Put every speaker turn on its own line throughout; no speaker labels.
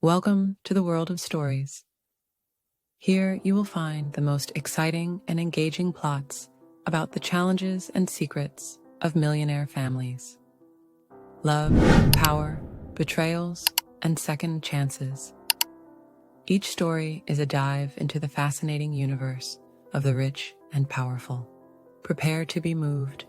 Welcome to the world of stories. Here you will find the most exciting and engaging plots about the challenges and secrets of millionaire families. Love, power, betrayals, and second chances. Each story is a dive into the fascinating universe of the rich and powerful. Prepare to be moved,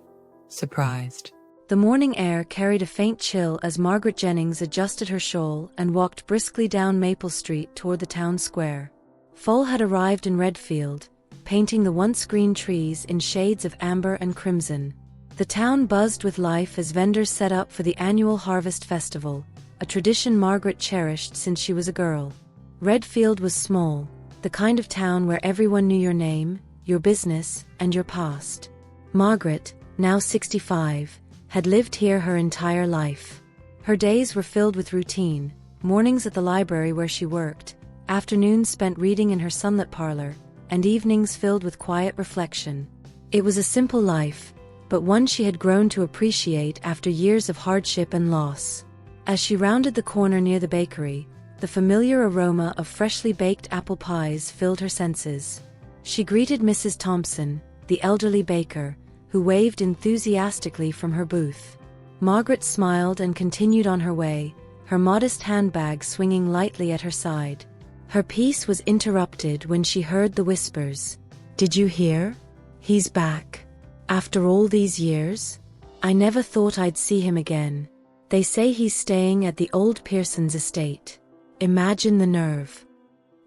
surprised.
The morning air carried a faint chill as Margaret Jennings adjusted her shawl and walked briskly down Maple Street toward the town square. Fall had arrived in Redfield, painting the once green trees in shades of amber and crimson. The town buzzed with life as vendors set up for the annual Harvest Festival, a tradition Margaret cherished since she was a girl. Redfield was small, the kind of town where everyone knew your name, your business, and your past. Margaret, now 65, had lived here her entire life. Her days were filled with routine, mornings at the library where she worked, afternoons spent reading in her sunlit parlor, and evenings filled with quiet reflection. It was a simple life, but one she had grown to appreciate after years of hardship and loss. As she rounded the corner near the bakery, the familiar aroma of freshly baked apple pies filled her senses. She greeted Mrs. Thompson, the elderly baker, who waved enthusiastically from her booth. Margaret smiled and continued on her way, her modest handbag swinging lightly at her side. Her peace was interrupted when she heard the whispers. "Did you hear? He's back. After all these years? I never thought I'd see him again. They say he's staying at the old Pearsons estate. Imagine the nerve."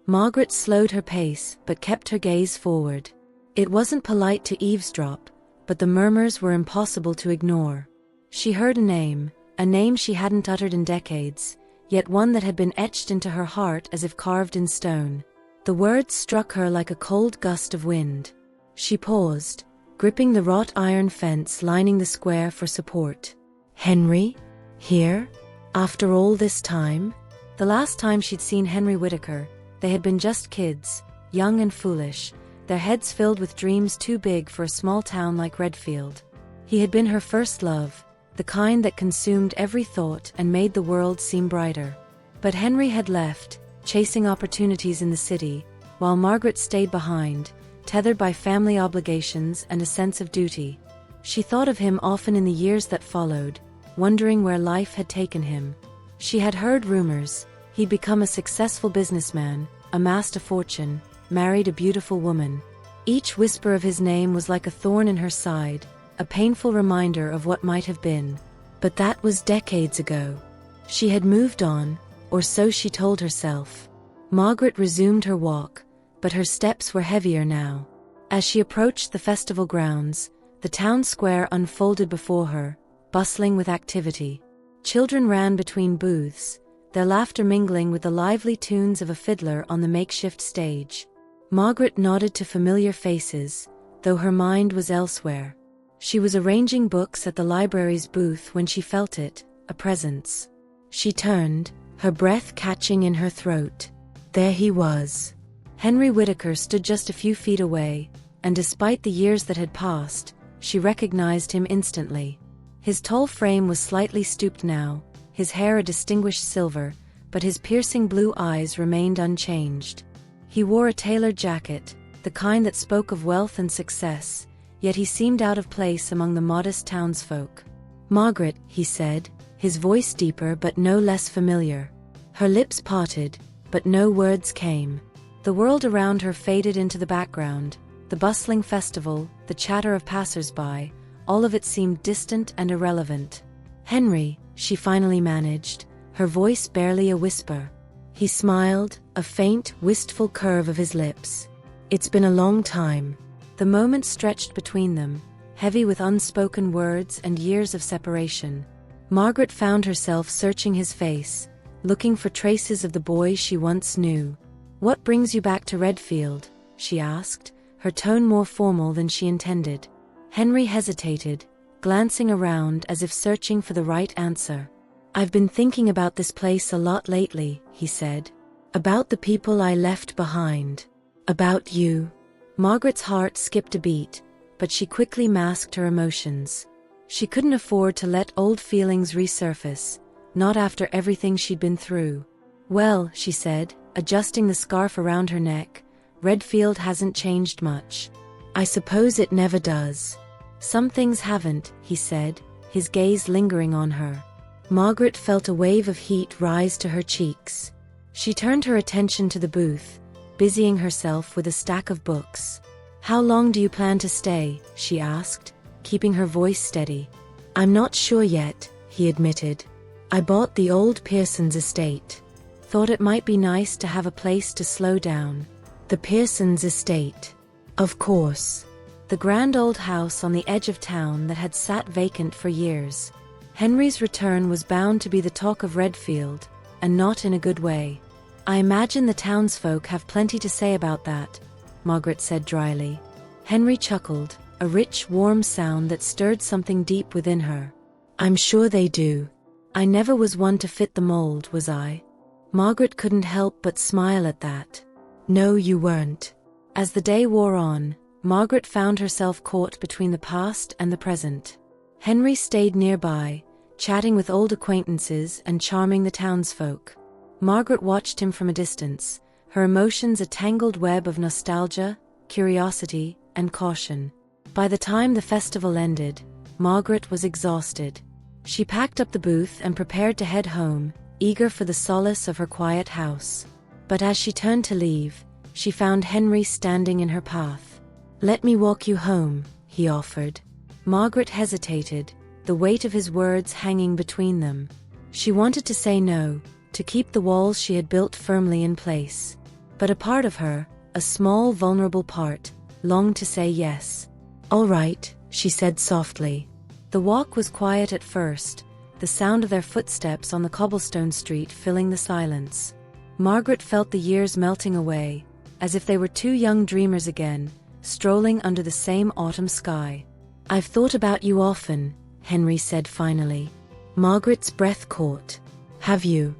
Margaret slowed her pace but kept her gaze forward. It wasn't polite to eavesdrop, but the murmurs were impossible to ignore. She heard a name she hadn't uttered in decades, yet one that had been etched into her heart as if carved in stone. The words struck her like a cold gust of wind. She paused, gripping the wrought iron fence lining the square for support. Henry? Here? After all this time? The last time she'd seen Henry Whittaker, they had been just kids, young and foolish, their heads filled with dreams too big for a small town like Redfield. He had been her first love, the kind that consumed every thought and made the world seem brighter. But Henry had left, chasing opportunities in the city, while Margaret stayed behind, tethered by family obligations and a sense of duty. She thought of him often in the years that followed, wondering where life had taken him. She had heard rumors. He'd become a successful businessman, amassed a fortune, married a beautiful woman. Each whisper of his name was like a thorn in her side, a painful reminder of what might have been. But that was decades ago. She had moved on, or so she told herself. Margaret resumed her walk, but her steps were heavier now. As she approached the festival grounds, the town square unfolded before her, bustling with activity. Children ran between booths, their laughter mingling with the lively tunes of a fiddler on the makeshift stage. Margaret nodded to familiar faces, though her mind was elsewhere. She was arranging books at the library's booth when she felt it, a presence. She turned, her breath catching in her throat. There he was. Henry Whittaker stood just a few feet away, and despite the years that had passed, she recognized him instantly. His tall frame was slightly stooped now, his hair a distinguished silver, but his piercing blue eyes remained unchanged. He wore a tailored jacket, the kind that spoke of wealth and success, yet he seemed out of place among the modest townsfolk. "Margaret," he said, his voice deeper but no less familiar. Her lips parted, but no words came. The world around her faded into the background, the bustling festival, the chatter of passers-by, all of it seemed distant and irrelevant. "Henry," she finally managed, her voice barely a whisper. He smiled, a faint, wistful curve of his lips. "It's been a long time." The moment stretched between them, heavy with unspoken words and years of separation. Margaret found herself searching his face, looking for traces of the boy she once knew. "What brings you back to Redfield?" she asked, her tone more formal than she intended. Henry hesitated, glancing around as if searching for the right answer. "I've been thinking about this place a lot lately," he said. "About the people I left behind. About you." Margaret's heart skipped a beat, but she quickly masked her emotions. She couldn't afford to let old feelings resurface, not after everything she'd been through. Well, she said, adjusting the scarf around her neck, Redfield hasn't changed much. I suppose it never does. Some things haven't, he said, his gaze lingering on her. Margaret felt a wave of heat rise to her cheeks. She turned her attention to the booth, busying herself with a stack of books. How long do you plan to stay? She asked, keeping her voice steady. I'm not sure yet, he admitted. I bought the old Pearsons estate. Thought it might be nice to have a place to slow down. The Pearsons estate. Of course. The grand old house on the edge of town that had sat vacant for years. Henry's return was bound to be the talk of Redfield, and not in a good way. I imagine the townsfolk have plenty to say about that, Margaret said dryly. Henry chuckled, a rich, warm sound that stirred something deep within her. I'm sure they do. I never was one to fit the mold, was I? Margaret couldn't help but smile at that. No, you weren't. As the day wore on, Margaret found herself caught between the past and the present. Henry stayed nearby, chatting with old acquaintances and charming the townsfolk. Margaret watched him from a distance, her emotions a tangled web of nostalgia, curiosity, and caution. By the time the festival ended, Margaret was exhausted. She packed up the booth and prepared to head home, eager for the solace of her quiet house. But as she turned to leave, she found Henry standing in her path. Let me walk you home, he offered. Margaret hesitated, the weight of his words hanging between them. She wanted to say no, to keep the walls she had built firmly in place. But a part of her, a small vulnerable part, longed to say yes. All right, she said softly. The walk was quiet at first, the sound of their footsteps on the cobblestone street filling the silence. Margaret felt the years melting away, as if they were two young dreamers again, strolling under the same autumn sky. I've thought about you often, Henry said finally. Margaret's breath caught. Have you?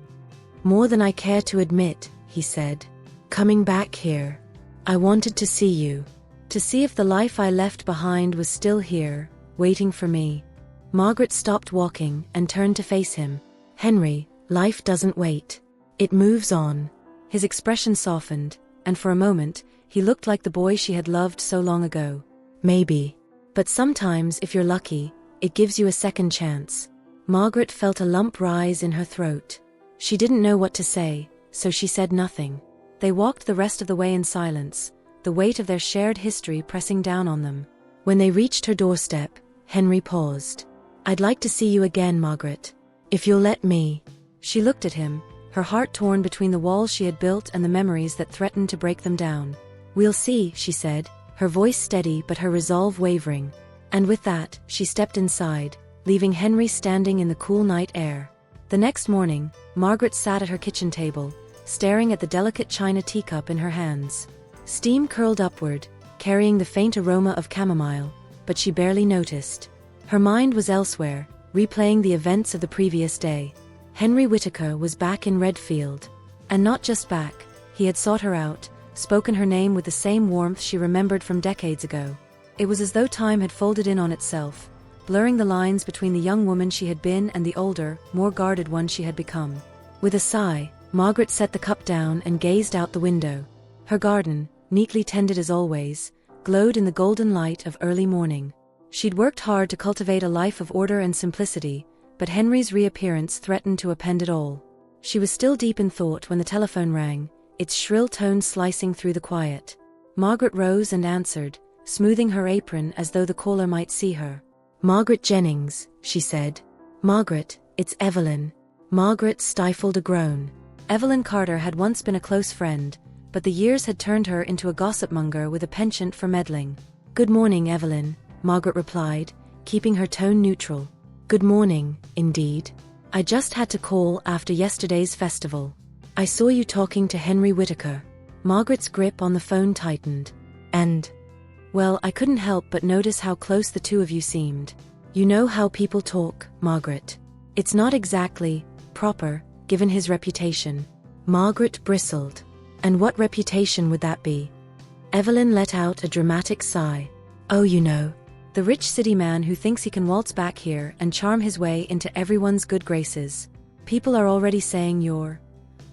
More than I care to admit, he said. Coming back here. I wanted to see you. To see if the life I left behind was still here, waiting for me. Margaret stopped walking and turned to face him. Henry, life doesn't wait. It moves on. His expression softened, and for a moment, he looked like the boy she had loved so long ago. Maybe. But sometimes, if you're lucky, it gives you a second chance. Margaret felt a lump rise in her throat. She didn't know what to say, so she said nothing. They walked the rest of the way in silence, the weight of their shared history pressing down on them. When they reached her doorstep, Henry paused. I'd like to see you again, Margaret. If you'll let me. She looked at him, her heart torn between the walls she had built and the memories that threatened to break them down. We'll see, she said, her voice steady but her resolve wavering. And with that, she stepped inside, leaving Henry standing in the cool night air. The next morning, Margaret sat at her kitchen table, staring at the delicate china teacup in her hands. Steam curled upward, carrying the faint aroma of chamomile, but she barely noticed. Her mind was elsewhere, replaying the events of the previous day. Henry Whittaker was back in Redfield. And not just back, he had sought her out, spoken her name with the same warmth she remembered from decades ago. It was as though time had folded in on itself, blurring the lines between the young woman she had been and the older, more guarded one she had become. With a sigh, Margaret set the cup down and gazed out the window. Her garden, neatly tended as always, glowed in the golden light of early morning. She'd worked hard to cultivate a life of order and simplicity, but Henry's reappearance threatened to upend it all. She was still deep in thought when the telephone rang, its shrill tones slicing through the quiet. Margaret rose and answered, smoothing her apron as though the caller might see her. Margaret Jennings, she said. Margaret, it's Evelyn. Margaret stifled a groan. Evelyn Carter had once been a close friend, but the years had turned her into a gossip-monger with a penchant for meddling. Good morning, Evelyn, Margaret replied, keeping her tone neutral. Good morning, indeed. I just had to call after yesterday's festival. I saw you talking to Henry Whittaker. Margaret's grip on the phone tightened. And, well, I couldn't help but notice how close the two of you seemed. You know how people talk, Margaret. It's not exactly proper, given his reputation. Margaret bristled. And what reputation would that be? Evelyn let out a dramatic sigh. Oh, you know, the rich city man who thinks he can waltz back here and charm his way into everyone's good graces. People are already saying you're,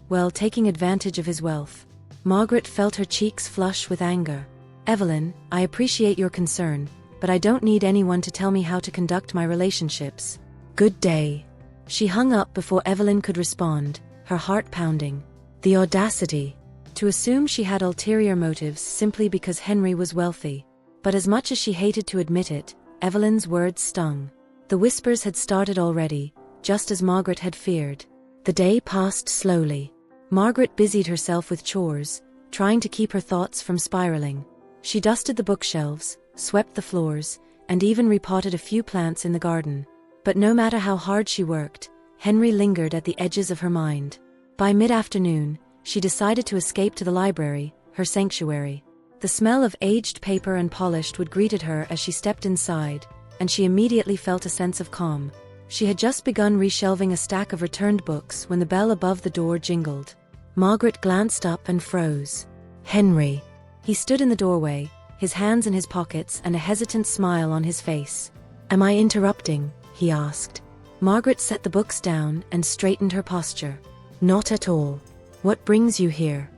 well, taking advantage of his wealth. Margaret felt her cheeks flush with anger. Evelyn, I appreciate your concern, but I don't need anyone to tell me how to conduct my relationships. Good day. She hung up before Evelyn could respond, her heart pounding. The audacity. To assume she had ulterior motives simply because Henry was wealthy. But as much as she hated to admit it, Evelyn's words stung. The whispers had started already, just as Margaret had feared. The day passed slowly. Margaret busied herself with chores, trying to keep her thoughts from spiraling. She dusted the bookshelves, swept the floors, and even repotted a few plants in the garden. But no matter how hard she worked, Henry lingered at the edges of her mind. By mid-afternoon, she decided to escape to the library, her sanctuary. The smell of aged paper and polished wood greeted her as she stepped inside, and she immediately felt a sense of calm. She had just begun reshelving a stack of returned books when the bell above the door jingled. Margaret glanced up and froze. Henry. He stood in the doorway, his hands in his pockets and a hesitant smile on his face. Am I interrupting? He asked. Margaret set the books down and straightened her posture. Not at all. What brings you here?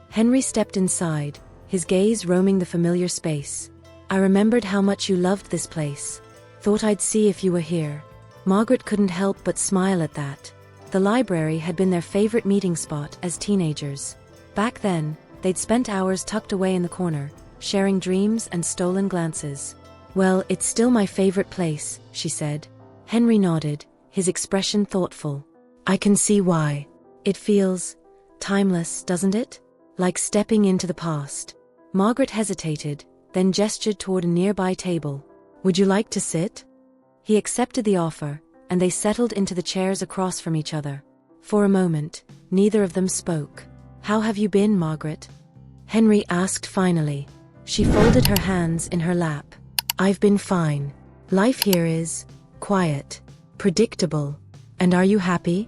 Henry stepped inside, his gaze roaming the familiar space. I remembered how much you loved this place. Thought I'd see if you were here. Margaret couldn't help but smile at that. The library had been their favorite meeting spot as teenagers. Back then, they'd spent hours tucked away in the corner, sharing dreams and stolen glances. Well, it's still my favorite place, she said. Henry nodded, his expression thoughtful. I can see why. It feels timeless, doesn't it? Like stepping into the past. Margaret hesitated, then gestured toward a nearby table. Would you like to sit? He accepted the offer, and they settled into the chairs across from each other. For a moment, neither of them spoke. How have you been, Margaret? Henry asked finally. She folded her hands in her lap. I've been fine. Life here is quiet, predictable. And are you happy?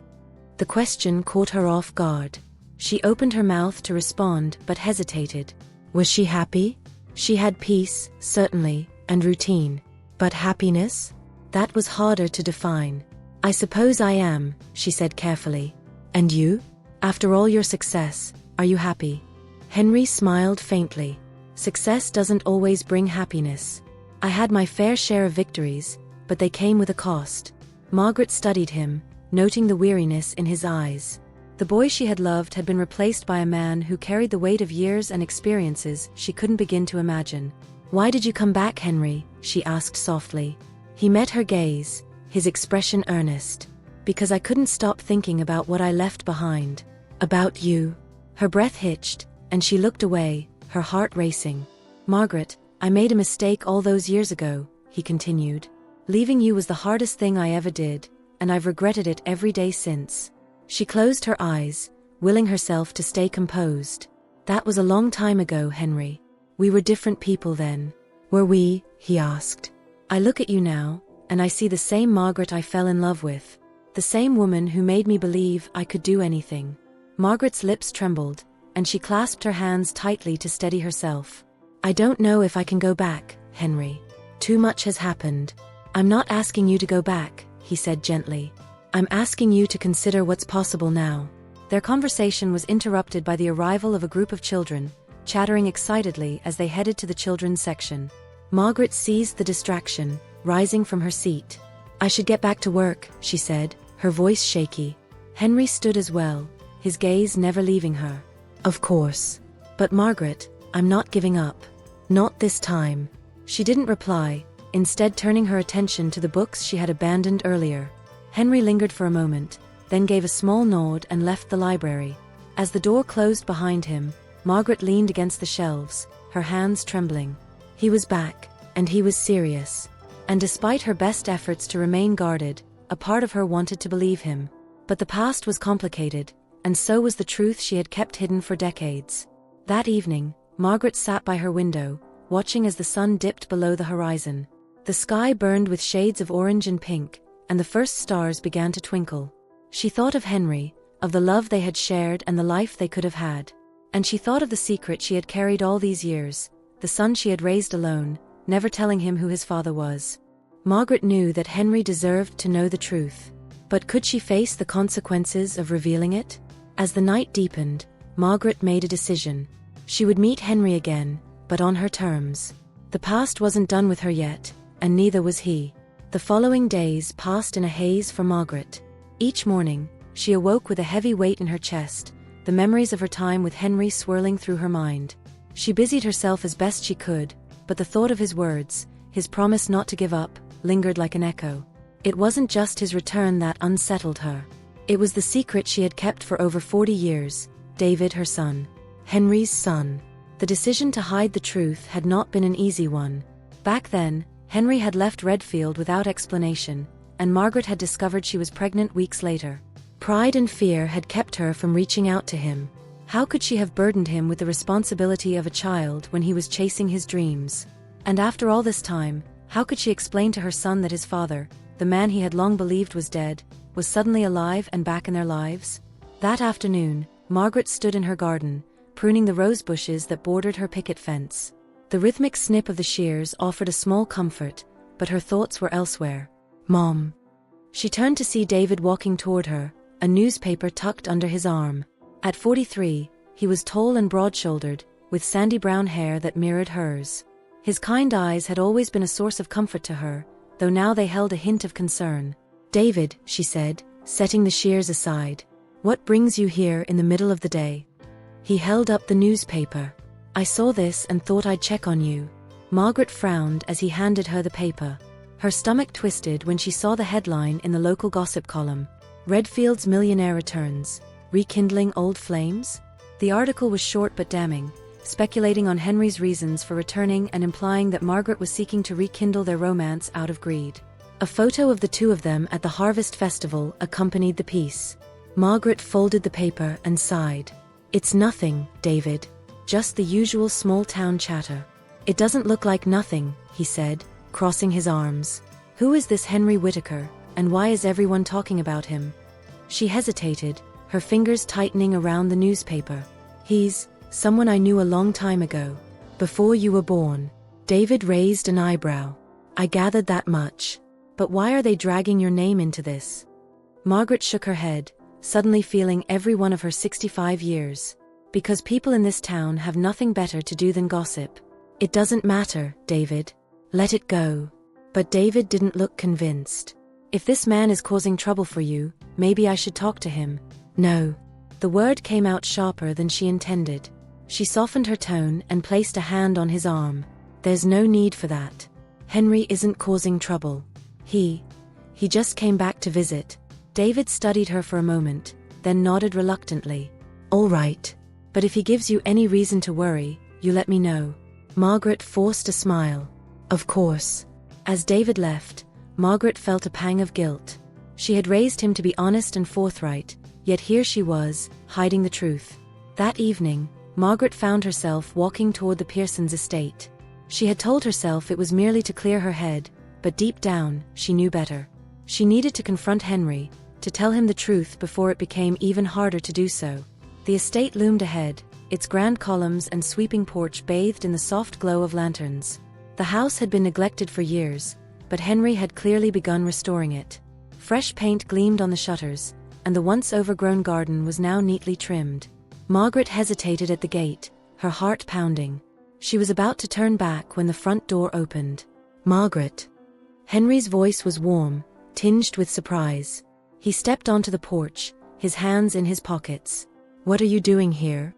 The question caught her off guard. She opened her mouth to respond but hesitated. Was she happy? She had peace, certainly, and routine. But happiness? That was harder to define. I suppose I am, she said carefully. And you? After all your success, are you happy? Henry smiled faintly. Success doesn't always bring happiness. I had my fair share of victories, but they came with a cost. Margaret studied him, noting the weariness in his eyes. The boy she had loved had been replaced by a man who carried the weight of years and experiences she couldn't begin to imagine. Why did you come back, Henry? She asked softly. He met her gaze, his expression earnest. Because I couldn't stop thinking about what I left behind. About you. Her breath hitched, and she looked away, her heart racing. Margaret, I made a mistake all those years ago, he continued. Leaving you was the hardest thing I ever did, and I've regretted it every day since. She closed her eyes, willing herself to stay composed. That was a long time ago, Henry. We were different people then. Were we? He asked. I look at you now, and I see the same Margaret I fell in love with. The same woman who made me believe I could do anything. Margaret's lips trembled, and she clasped her hands tightly to steady herself. I don't know if I can go back, Henry. Too much has happened. I'm not asking you to go back, he said gently. I'm asking you to consider what's possible now. Their conversation was interrupted by the arrival of a group of children, chattering excitedly as they headed to the children's section. Margaret seized the distraction, rising from her seat. I should get back to work, she said, her voice shaky. Henry stood as well, his gaze never leaving her. Of course. But Margaret, I'm not giving up. Not this time. She didn't reply, instead turning her attention to the books she had abandoned earlier. Henry lingered for a moment, then gave a small nod and left the library. As the door closed behind him, Margaret leaned against the shelves, her hands trembling. He was back, and he was serious. And despite her best efforts to remain guarded, a part of her wanted to believe him. But the past was complicated, and so was the truth she had kept hidden for decades. That evening, Margaret sat by her window, watching as the sun dipped below the horizon. The sky burned with shades of orange and pink, and the first stars began to twinkle. She thought of Henry, of the love they had shared and the life they could have had. And she thought of the secret she had carried all these years, the son she had raised alone, never telling him who his father was. Margaret knew that Henry deserved to know the truth. But could she face the consequences of revealing it? As the night deepened, Margaret made a decision. She would meet Henry again, but on her terms. The past wasn't done with her yet, and neither was he. The following days passed in a haze for Margaret. Each morning, she awoke with a heavy weight in her chest, the memories of her time with Henry swirling through her mind. She busied herself as best she could, but the thought of his words, his promise not to give up, lingered like an echo. It wasn't just his return that unsettled her. It was the secret she had kept for over 40 years, David, her son. Henry's son. The decision to hide the truth had not been an easy one. Back then, Henry had left Redfield without explanation, and Margaret had discovered she was pregnant weeks later. Pride and fear had kept her from reaching out to him. How could she have burdened him with the responsibility of a child when he was chasing his dreams? And after all this time, how could she explain to her son that his father, the man he had long believed was dead, was suddenly alive and back in their lives? That afternoon, Margaret stood in her garden, pruning the rose bushes that bordered her picket fence. The rhythmic snip of the shears offered a small comfort, but her thoughts were elsewhere. Mom. She turned to see David walking toward her, a newspaper tucked under his arm. At 43, he was tall and broad-shouldered, with sandy brown hair that mirrored hers. His kind eyes had always been a source of comfort to her, though now they held a hint of concern. David, she said, setting the shears aside. What brings you here in the middle of the day? He held up the newspaper. I saw this and thought I'd check on you. Margaret frowned as he handed her the paper. Her stomach twisted when she saw the headline in the local gossip column. Redfield's Millionaire returns. Rekindling old flames? The article was short but damning, speculating on Henry's reasons for returning and implying that Margaret was seeking to rekindle their romance out of greed. A photo of the two of them at the Harvest Festival accompanied the piece. Margaret folded the paper and sighed. It's nothing, David. Just the usual small-town chatter. It doesn't look like nothing, he said, crossing his arms. Who is this Henry Whittaker, and why is everyone talking about him? She hesitated, her fingers tightening around the newspaper. He's someone I knew a long time ago. Before you were born. David raised an eyebrow. I gathered that much. But why are they dragging your name into this? Margaret shook her head, suddenly feeling every one of her 65 years. Because people in this town have nothing better to do than gossip. It doesn't matter, David. Let it go. But David didn't look convinced. If this man is causing trouble for you, maybe I should talk to him. No. The word came out sharper than she intended. She softened her tone and placed a hand on his arm. There's no need for that. Henry isn't causing trouble. He just came back to visit. David studied her for a moment, then nodded reluctantly. All right. But if he gives you any reason to worry, you let me know. Margaret forced a smile. Of course. As David left, Margaret felt a pang of guilt. She had raised him to be honest and forthright, yet here she was, hiding the truth. That evening, Margaret found herself walking toward the Pearsons' estate. She had told herself it was merely to clear her head, but deep down, she knew better. She needed to confront Henry, to tell him the truth before it became even harder to do so. The estate loomed ahead, its grand columns and sweeping porch bathed in the soft glow of lanterns. The house had been neglected for years, but Henry had clearly begun restoring it. Fresh paint gleamed on the shutters, and the once overgrown garden was now neatly trimmed. Margaret hesitated at the gate, her heart pounding. She was about to turn back when the front door opened. Margaret. Henry's voice was warm, tinged with surprise. He stepped onto the porch, his hands in his pockets. What are you doing here?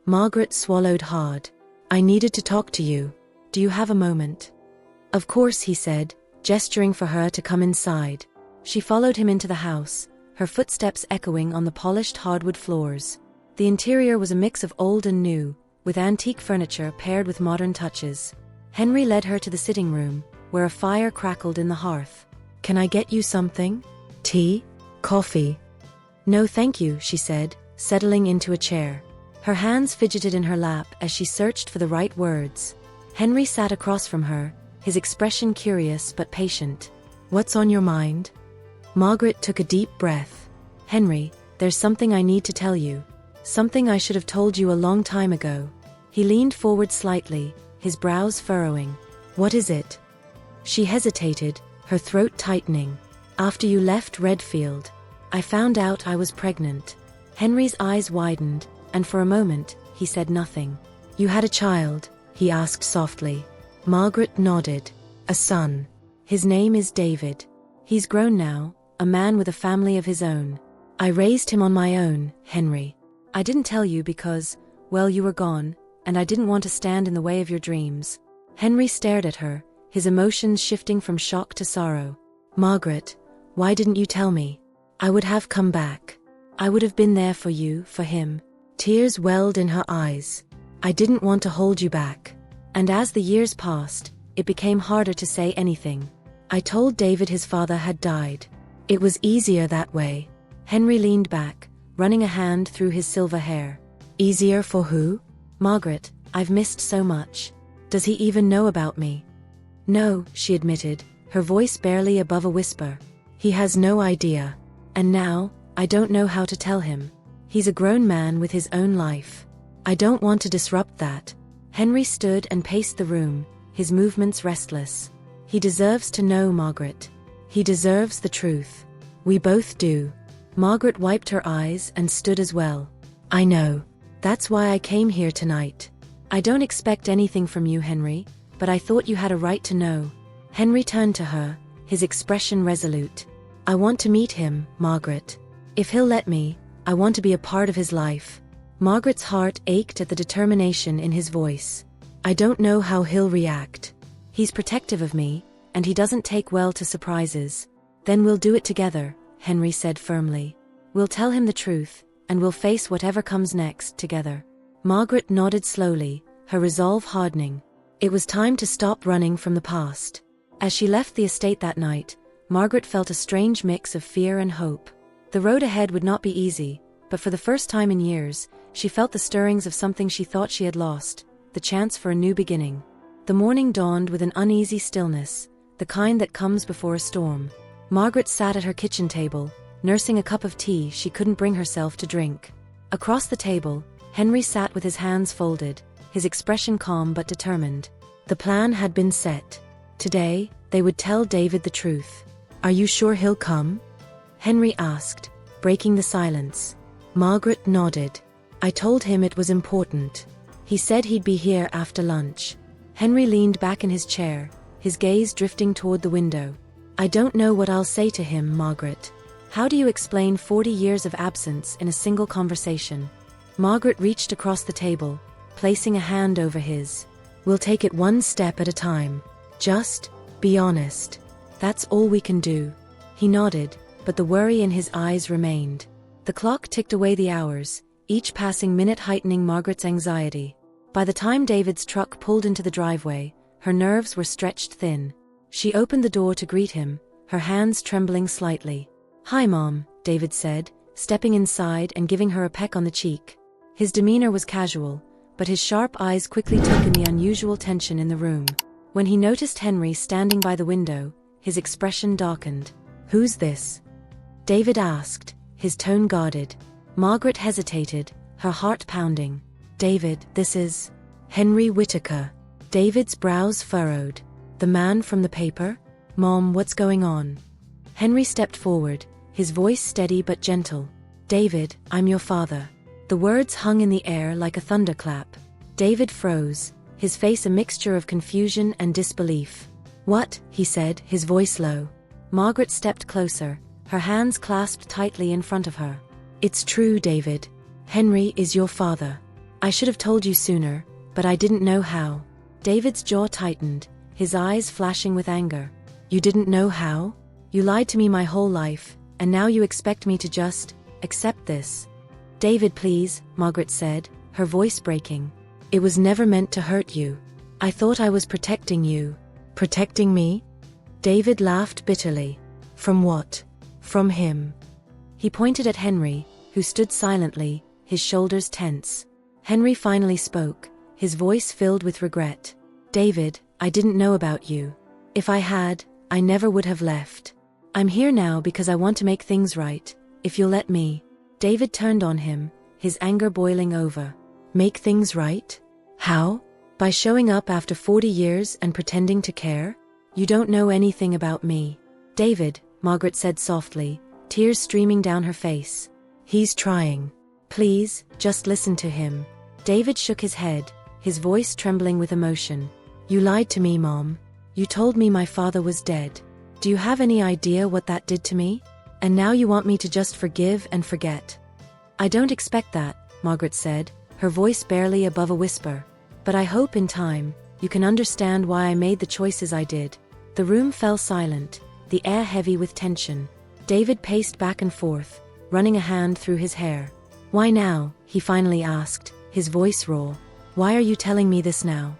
Margaret swallowed hard. I needed to talk to you. Do you have a moment? Of course, he said, gesturing for her to come inside. She followed him into the house, her footsteps echoing on the polished hardwood floors. The interior was a mix of old and new, with antique furniture paired with modern touches. Henry led her to the sitting room, where a fire crackled in the hearth. Can I get you something? Tea? Coffee? No thank you, she said, settling into a chair. Her hands fidgeted in her lap as she searched for the right words. Henry sat across from her, his expression curious but patient. What's on your mind? Margaret took a deep breath. Henry, there's something I need to tell you. Something I should have told you a long time ago. He leaned forward slightly, his brows furrowing. What is it? She hesitated, her throat tightening. After you left Redfield, I found out I was pregnant. Henry's eyes widened, and for a moment, he said nothing. You had a child, he asked softly. Margaret nodded. A son. His name is David. He's grown now, a man with a family of his own. I raised him on my own, Henry. I didn't tell you because, well, you were gone, and I didn't want to stand in the way of your dreams. Henry stared at her, his emotions shifting from shock to sorrow. Margaret, why didn't you tell me? I would have come back. I would have been there for you, for him. Tears welled in her eyes. I didn't want to hold you back. And as the years passed, it became harder to say anything. I told David his father had died. It was easier that way. Henry leaned back, running a hand through his silver hair. Easier for who? Margaret, I've missed so much. Does he even know about me? No, she admitted, her voice barely above a whisper. He has no idea. And now, I don't know how to tell him. He's a grown man with his own life. I don't want to disrupt that. Henry stood and paced the room, his movements restless. He deserves to know, Margaret. He deserves the truth. We both do. Margaret wiped her eyes and stood as well. I know. That's why I came here tonight. I don't expect anything from you, Henry, but I thought you had a right to know. Henry turned to her, his expression resolute. I want to meet him, Margaret. If he'll let me, I want to be a part of his life. Margaret's heart ached at the determination in his voice. I don't know how he'll react. He's protective of me, and he doesn't take well to surprises. Then we'll do it together, Henry said firmly. We'll tell him the truth, and we'll face whatever comes next together. Margaret nodded slowly, her resolve hardening. It was time to stop running from the past. As she left the estate that night, Margaret felt a strange mix of fear and hope. The road ahead would not be easy, but for the first time in years, she felt the stirrings of something she thought she had lost, the chance for a new beginning. The morning dawned with an uneasy stillness, the kind that comes before a storm. Margaret sat at her kitchen table, nursing a cup of tea she couldn't bring herself to drink. Across the table, Henry sat with his hands folded, his expression calm but determined. The plan had been set. Today, they would tell David the truth. Are you sure he'll come? Henry asked, breaking the silence. Margaret nodded. I told him it was important. He said he'd be here after lunch. Henry leaned back in his chair, his gaze drifting toward the window. I don't know what I'll say to him, Margaret. How do you explain 40 years of absence in a single conversation? Margaret reached across the table, placing a hand over his. We'll take it one step at a time. Just be honest. That's all we can do. He nodded, but the worry in his eyes remained. The clock ticked away the hours, each passing minute heightening Margaret's anxiety. By the time David's truck pulled into the driveway, her nerves were stretched thin. She opened the door to greet him, her hands trembling slightly. Hi, Mom, David said, stepping inside and giving her a peck on the cheek. His demeanor was casual, but his sharp eyes quickly took in the unusual tension in the room. When he noticed Henry standing by the window, his expression darkened. Who's this? David asked, his tone guarded. Margaret hesitated, her heart pounding. David, this is Henry Whittaker. David's brows furrowed. The man from the paper? Mom, what's going on? Henry stepped forward, his voice steady but gentle. David, I'm your father. The words hung in the air like a thunderclap. David froze, his face a mixture of confusion and disbelief. What? He said, his voice low. Margaret stepped closer, her hands clasped tightly in front of her. It's true, David. Henry is your father. I should have told you sooner, but I didn't know how. David's jaw tightened, his eyes flashing with anger. You didn't know how? You lied to me my whole life, and now you expect me to just accept this. David, please, Margaret said, her voice breaking. It was never meant to hurt you. I thought I was protecting you. Protecting me? David laughed bitterly. From what? From him. He pointed at Henry, who stood silently, his shoulders tense. Henry finally spoke, his voice filled with regret. David, I didn't know about you. If I had, I never would have left. I'm here now because I want to make things right, if you'll let me. David turned on him, his anger boiling over. Make things right? How? By showing up after 40 years and pretending to care? You don't know anything about me. David, Margaret said softly, tears streaming down her face. He's trying. Please, just listen to him. David shook his head, his voice trembling with emotion. You lied to me, Mom. You told me my father was dead. Do you have any idea what that did to me? And now you want me to just forgive and forget. I don't expect that, Margaret said, her voice barely above a whisper. But I hope in time, you can understand why I made the choices I did. The room fell silent, the air heavy with tension. David paced back and forth, running a hand through his hair. Why now? He finally asked, his voice raw. Why are you telling me this now?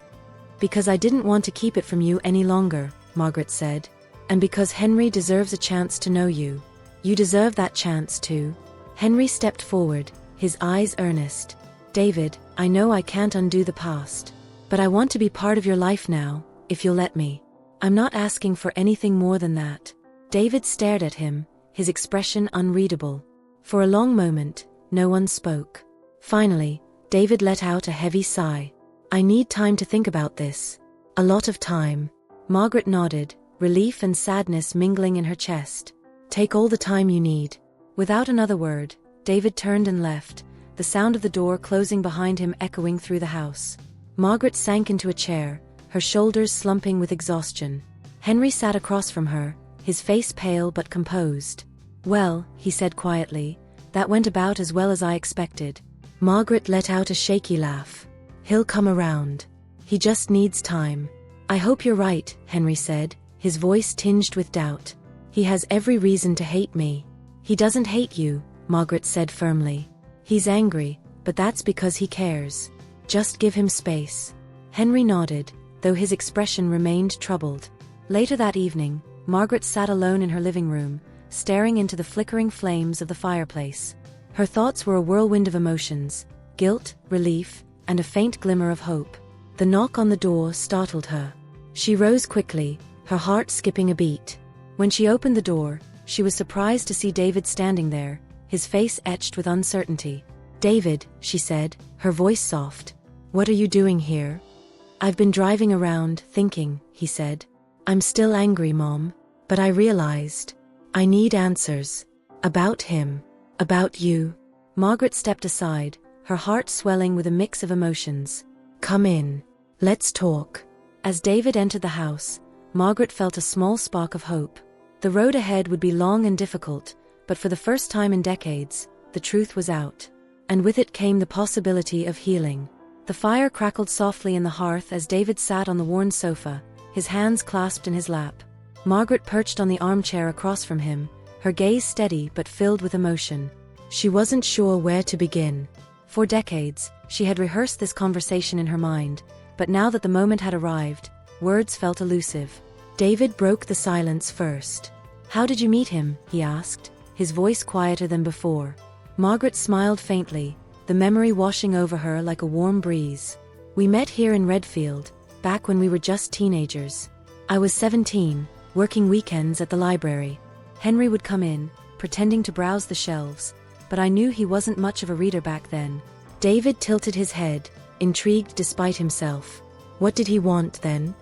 Because I didn't want to keep it from you any longer, Margaret said. And because Henry deserves a chance to know you. You deserve that chance too. Henry stepped forward, his eyes earnest. David, I know I can't undo the past. But I want to be part of your life now, if you'll let me. I'm not asking for anything more than that. David stared at him, his expression unreadable. For a long moment, no one spoke. Finally, David let out a heavy sigh. I need time to think about this. A lot of time. Margaret nodded, relief and sadness mingling in her chest. Take all the time you need. Without another word, David turned and left, the sound of the door closing behind him echoing through the house. Margaret sank into a chair, her shoulders slumping with exhaustion. Henry sat across from her, his face pale but composed. Well, he said quietly, that went about as well as I expected. Margaret let out a shaky laugh. He'll come around. He just needs time. I hope you're right, Henry said, his voice tinged with doubt. He has every reason to hate me. He doesn't hate you, Margaret said firmly. He's angry, but that's because he cares. Just give him space. Henry nodded, though his expression remained troubled. Later that evening, Margaret sat alone in her living room, staring into the flickering flames of the fireplace. Her thoughts were a whirlwind of emotions, guilt, relief, and a faint glimmer of hope. The knock on the door startled her. She rose quickly, her heart skipping a beat. When she opened the door, she was surprised to see David standing there, his face etched with uncertainty. David, she said, her voice soft. What are you doing here? I've been driving around, thinking, he said. I'm still angry, Mom. But I realized. I need answers. About him. About you. Margaret stepped aside, her heart swelling with a mix of emotions. Come in. Let's talk. As David entered the house, Margaret felt a small spark of hope. The road ahead would be long and difficult, but for the first time in decades, the truth was out. And with it came the possibility of healing. The fire crackled softly in the hearth as David sat on the worn sofa, his hands clasped in his lap. Margaret perched on the armchair across from him, her gaze steady but filled with emotion. She wasn't sure where to begin. For decades, she had rehearsed this conversation in her mind, but now that the moment had arrived, words felt elusive. David broke the silence first. How did you meet him? He asked, his voice quieter than before. Margaret smiled faintly, the memory washing over her like a warm breeze. We met here in Redfield, back when we were just teenagers. I was 17, working weekends at the library. Henry would come in, pretending to browse the shelves, but I knew he wasn't much of a reader back then. David tilted his head, intrigued despite himself. What did he want then?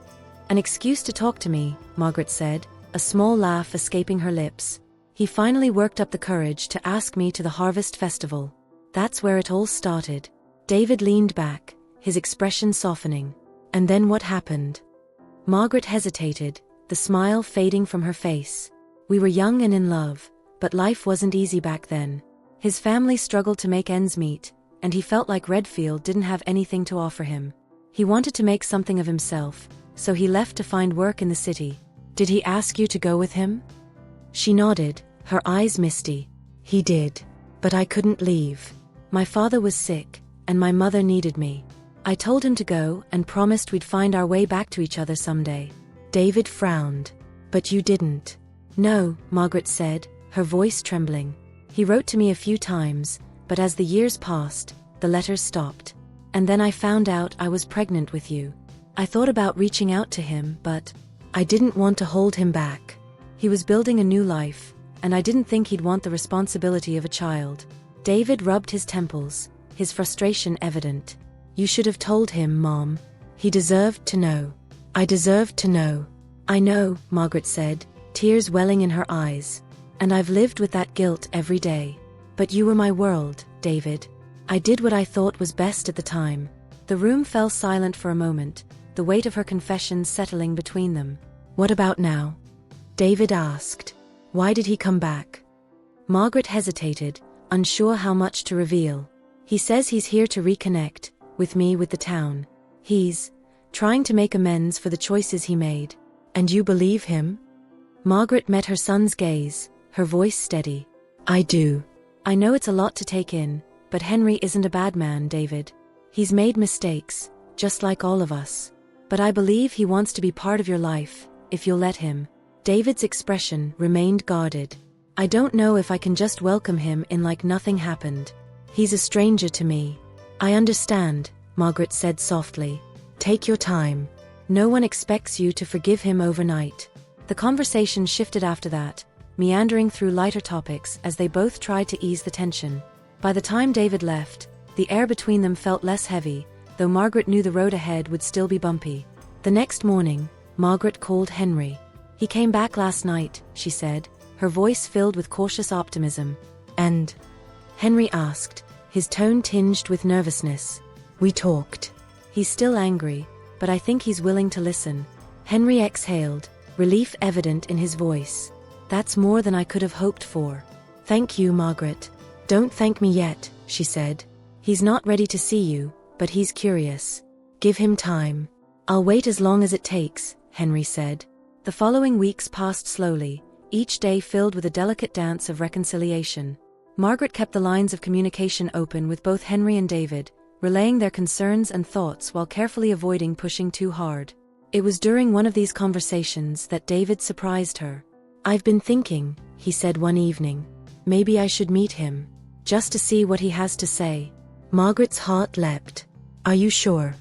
An excuse to talk to me, Margaret said, a small laugh escaping her lips. He finally worked up the courage to ask me to the Harvest Festival. That's where it all started. David leaned back, his expression softening. And then what happened? Margaret hesitated, the smile fading from her face. We were young and in love, but life wasn't easy back then. His family struggled to make ends meet, and he felt like Redfield didn't have anything to offer him. He wanted to make something of himself, so he left to find work in the city. Did he ask you to go with him? She nodded, her eyes misty. He did. But I couldn't leave. My father was sick, and my mother needed me. I told him to go and promised we'd find our way back to each other someday. David frowned. But you didn't. No, Margaret said, her voice trembling. He wrote to me a few times, but as the years passed, the letters stopped. And then I found out I was pregnant with you. I thought about reaching out to him, but I didn't want to hold him back. He was building a new life, and I didn't think he'd want the responsibility of a child. David rubbed his temples, his frustration evident. You should have told him, Mom. He deserved to know. I deserved to know. I know, Margaret said, tears welling in her eyes. And I've lived with that guilt every day. But you were my world, David. I did what I thought was best at the time. The room fell silent for a moment, the weight of her confession settling between them. What about now? David asked. Why did he come back? Margaret hesitated, unsure how much to reveal. He says he's here to reconnect with me, with the town. He's trying to make amends for the choices he made. And you believe him? Margaret met her son's gaze, her voice steady. I do. I know it's a lot to take in, but Henry isn't a bad man, David. He's made mistakes, just like all of us. But I believe he wants to be part of your life, if you'll let him. David's expression remained guarded. I don't know if I can just welcome him in like nothing happened. He's a stranger to me. I understand, Margaret said softly. Take your time. No one expects you to forgive him overnight. The conversation shifted after that, meandering through lighter topics as they both tried to ease the tension. By the time David left, the air between them felt less heavy, though Margaret knew the road ahead would still be bumpy. The next morning, Margaret called Henry. He came back last night, she said, her voice filled with cautious optimism. And? Henry asked, his tone tinged with nervousness. We talked. He's still angry, but I think he's willing to listen. Henry exhaled, relief evident in his voice. That's more than I could have hoped for. Thank you, Margaret. Don't thank me yet, she said. He's not ready to see you, but he's curious. Give him time. I'll wait as long as it takes, Henry said. The following weeks passed slowly, each day filled with a delicate dance of reconciliation. Margaret kept the lines of communication open with both Henry and David, relaying their concerns and thoughts while carefully avoiding pushing too hard. It was during one of these conversations that David surprised her. I've been thinking, he said one evening. Maybe I should meet him, just to see what he has to say. Margaret's heart leapt. Are you sure?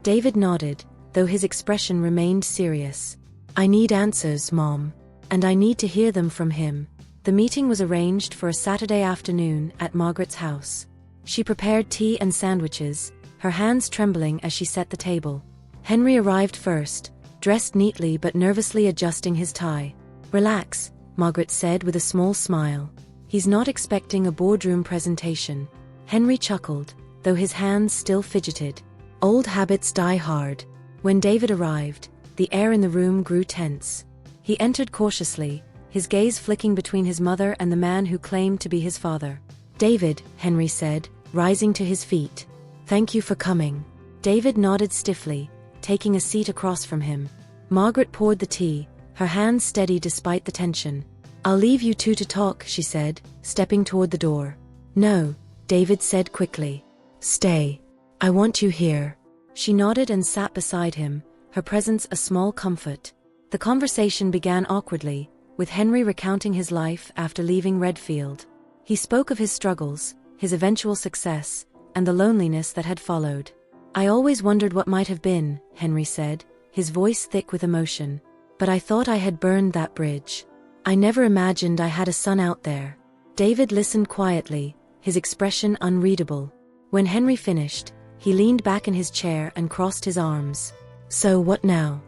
David nodded, though his expression remained serious. I need answers, Mom. And I need to hear them from him. The meeting was arranged for a Saturday afternoon at Margaret's house. She prepared tea and sandwiches, her hands trembling as she set the table. Henry arrived first, dressed neatly but nervously adjusting his tie. Relax, Margaret said with a small smile. He's not expecting a boardroom presentation. Henry chuckled, though his hands still fidgeted. Old habits die hard. When David arrived, the air in the room grew tense. He entered cautiously, his gaze flicking between his mother and the man who claimed to be his father. David, Henry said, rising to his feet. Thank you for coming. David nodded stiffly, taking a seat across from him. Margaret poured the tea, her hands steady despite the tension. I'll leave you two to talk, she said, stepping toward the door. No, David said quickly. Stay. I want you here. She nodded and sat beside him, her presence a small comfort. The conversation began awkwardly, with Henry recounting his life after leaving Redfield. He spoke of his struggles, his eventual success, and the loneliness that had followed. I always wondered what might have been, Henry said, his voice thick with emotion. But I thought I had burned that bridge. I never imagined I had a son out there. David listened quietly, his expression unreadable. When Henry finished, he leaned back in his chair and crossed his arms. So what now?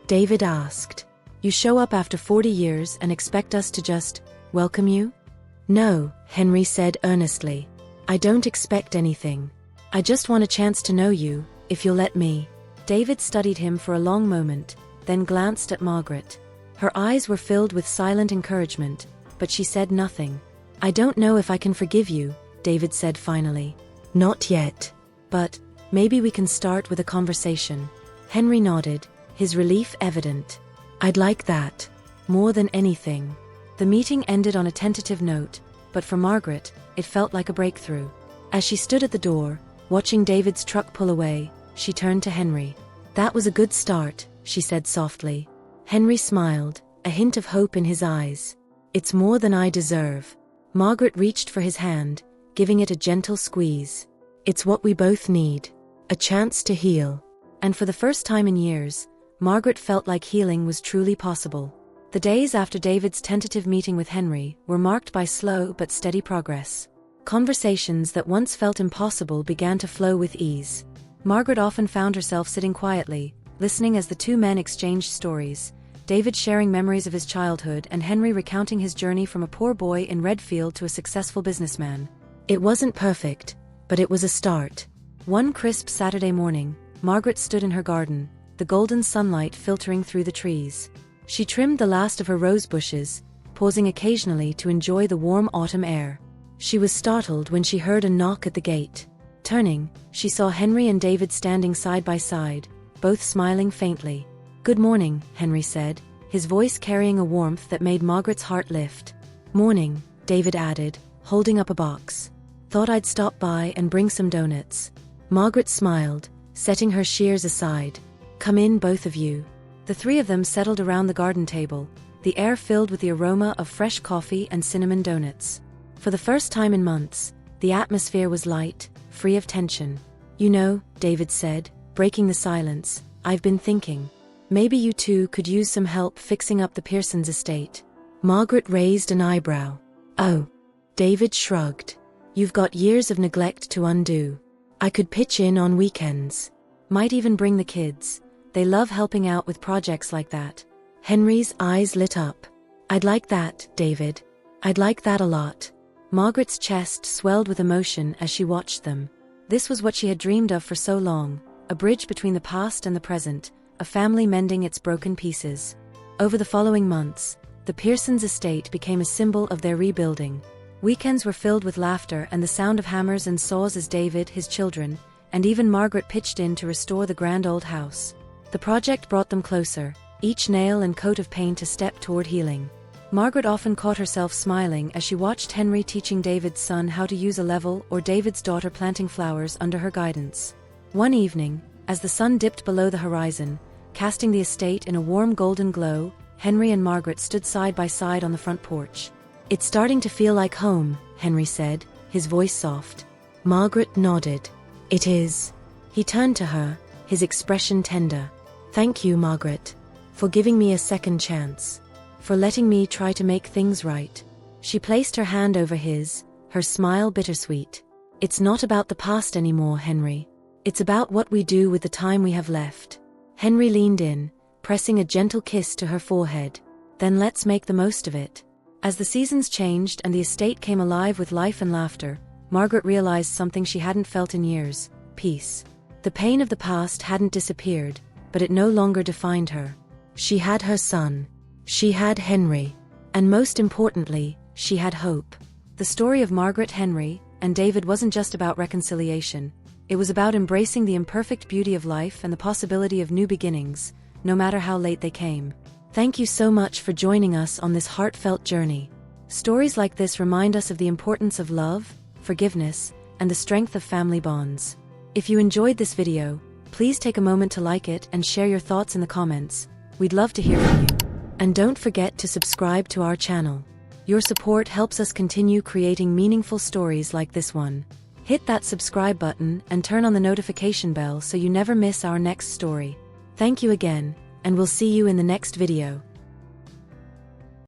David asked. You show up after 40 years and expect us to just welcome you? No, Henry said earnestly. I don't expect anything. I just want a chance to know you, if you'll let me. David studied him for a long moment, then glanced at Margaret. Her eyes were filled with silent encouragement, but she said nothing. I don't know if I can forgive you, David said finally. Not yet. But maybe we can start with a conversation. Henry nodded, his relief evident. I'd like that. More than anything. The meeting ended on a tentative note, but for Margaret, it felt like a breakthrough. As she stood at the door, watching David's truck pull away, she turned to Henry. That was a good start, she said softly. Henry smiled, a hint of hope in his eyes. It's more than I deserve. Margaret reached for his hand, giving it a gentle squeeze. It's what we both need. A chance to heal. And for the first time in years, Margaret felt like healing was truly possible. The days after David's tentative meeting with Henry were marked by slow but steady progress. Conversations that once felt impossible began to flow with ease. Margaret often found herself sitting quietly, listening as the two men exchanged stories, David sharing memories of his childhood and Henry recounting his journey from a poor boy in Redfield to a successful businessman. It wasn't perfect, but it was a start. One crisp Saturday morning, Margaret stood in her garden, the golden sunlight filtering through the trees. She trimmed the last of her rose bushes, pausing occasionally to enjoy the warm autumn air. She was startled when she heard a knock at the gate. Turning, she saw Henry and David standing side by side, both smiling faintly. "Good morning," Henry said, his voice carrying a warmth that made Margaret's heart lift. "Morning," David added, holding up a box. "Thought I'd stop by and bring some donuts." Margaret smiled, setting her shears aside. "Come in, both of you." The three of them settled around the garden table, the air filled with the aroma of fresh coffee and cinnamon donuts. For the first time in months, the atmosphere was light, free of tension. "You know," David said, breaking the silence, "I've been thinking. Maybe you two could use some help fixing up the Pearsons' estate." Margaret raised an eyebrow. "Oh." David shrugged. "You've got years of neglect to undo. I could pitch in on weekends. Might even bring the kids. They love helping out with projects like that." Henry's eyes lit up. "I'd like that, David. I'd like that a lot." Margaret's chest swelled with emotion as she watched them. This was what she had dreamed of for so long, a bridge between the past and the present, a family mending its broken pieces. Over the following months, the Pearsons' estate became a symbol of their rebuilding. Weekends were filled with laughter and the sound of hammers and saws as David, his children, and even Margaret pitched in to restore the grand old house. The project brought them closer, each nail and coat of paint a step toward healing. Margaret often caught herself smiling as she watched Henry teaching David's son how to use a level or David's daughter planting flowers under her guidance. One evening, as the sun dipped below the horizon, casting the estate in a warm golden glow, Henry and Margaret stood side by side on the front porch. "It's starting to feel like home," Henry said, his voice soft. Margaret nodded. "It is." He turned to her, his expression tender. "Thank you, Margaret, for giving me a second chance. For letting me try to make things right." She placed her hand over his, her smile bittersweet. "It's not about the past anymore, Henry. It's about what we do with the time we have left." Henry leaned in, pressing a gentle kiss to her forehead. "Then let's make the most of it." As the seasons changed and the estate came alive with life and laughter, Margaret realized something she hadn't felt in years: peace. The pain of the past hadn't disappeared, but it no longer defined her. She had her son. She had Henry. And most importantly, she had hope. The story of Margaret, Henry, and David wasn't just about reconciliation. It was about embracing the imperfect beauty of life and the possibility of new beginnings, no matter how late they came. Thank you so much for joining us on this heartfelt journey. Stories like this remind us of the importance of love, forgiveness, and the strength of family bonds. If you enjoyed this video, please take a moment to like it and share your thoughts in the comments. We'd love to hear from you. And don't forget to subscribe to our channel. Your support helps us continue creating meaningful stories like this one. Hit that subscribe button and turn on the notification bell so you never miss our next story. Thank you again, and we'll see you in the next video.